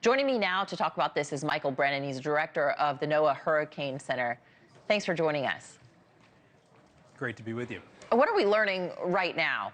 Joining me now to talk about this is Michael Brennan. He's director of the NOAA Hurricane Center. Thanks for joining us. Great to be with you. What are we learning right now?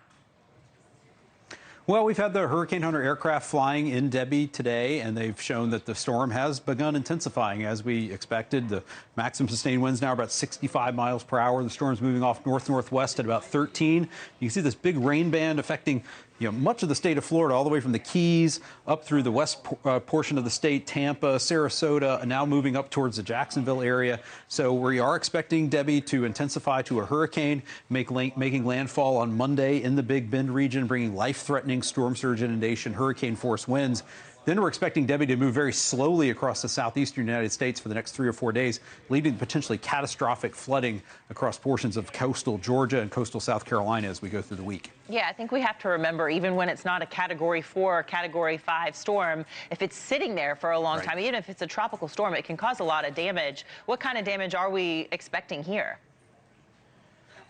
Well, we've had the Hurricane Hunter aircraft flying in Debby today, and they've shown that the storm has begun intensifying as we expected. The maximum sustained winds now are about 65 miles per hour. The storm's moving off north-northwest at about 13. You can see this big rain band affecting much of the state of Florida, all the way from the Keys up through the west portion of the state, Tampa, Sarasota, and now moving up towards the Jacksonville area. So we are expecting Debby to intensify to a hurricane, making landfall on Monday in the Big Bend region, bringing life-threatening storm surge inundation, hurricane force winds. Then we're expecting Debby to move very slowly across the southeastern United States for the next 3 or 4 days, leading to potentially catastrophic flooding across portions of coastal Georgia and coastal South Carolina as we go through the week. Yeah, I think we have to remember, even when it's not a Category 4 or Category 5 storm, if it's sitting there for a long time, even if it's a tropical storm, it can cause a lot of damage. What kind of damage are we expecting here?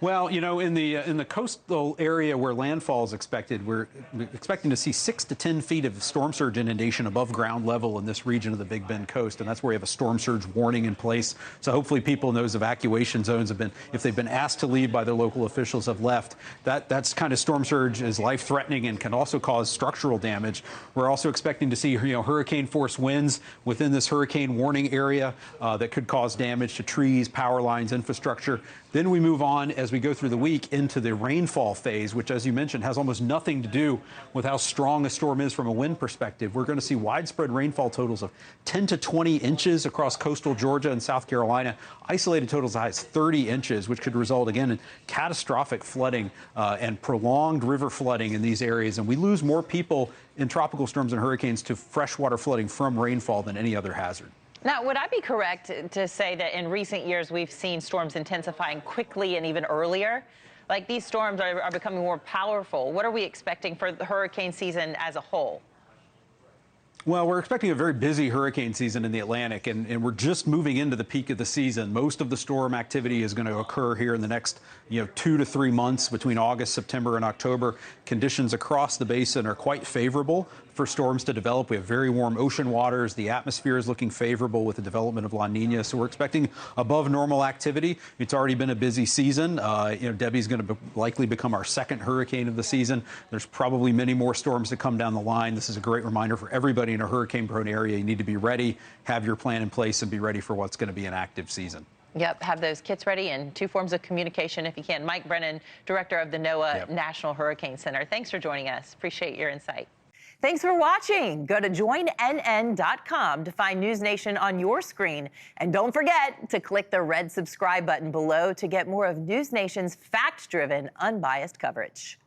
Well, in the coastal area where landfall is expected, we're expecting to see 6 to 10 feet of storm surge inundation above ground level in this region of the Big Bend coast, and that's where we have a storm surge warning in place. So hopefully people in those evacuation zones have been, if they've been asked to leave by their local officials, have left. That's kind of storm surge is life-threatening and can also cause structural damage. We're also expecting to see hurricane force winds within this hurricane warning area that could cause damage to trees, power lines, infrastructure. Then we move on as we go through the week into the rainfall phase, which, as you mentioned, has almost nothing to do with how strong a storm is from a wind perspective. We're going to see widespread rainfall totals of 10 to 20 inches across coastal Georgia and South Carolina, isolated totals as high as 30 inches, which could result, again, in catastrophic flooding and prolonged river flooding in these areas. And we lose more people in tropical storms and hurricanes to freshwater flooding from rainfall than any other hazard. Now, would I be correct to say that in recent years we've seen storms intensifying quickly and even earlier? Like, these storms are becoming more powerful. What are we expecting for the hurricane season as a whole? Well, we're expecting a very busy hurricane season in the Atlantic, and we're just moving into the peak of the season. Most of the storm activity is going to occur here in the next 2 to 3 months between August, September, and October. Conditions across the basin are quite favorable for storms to develop. We have very warm ocean waters. The atmosphere is looking favorable with the development of La Nina, so we're expecting above normal activity. It's already been a busy season. Debbie's going to likely become our second hurricane of the season. There's probably many more storms to come down the line. This is a great reminder for everybody in a hurricane-prone area. You need to be ready, have your plan in place, and be ready for what's going to be an active season. Yep, have those kits ready and 2 forms of communication if you can. Mike Brennan, director of the NOAA National Hurricane Center. Thanks for joining us. Appreciate your insight. Thanks for watching. Go to joinnn.com to find NewsNation on your screen. And don't forget to click the red subscribe button below to get more of NewsNation's fact-driven, unbiased coverage.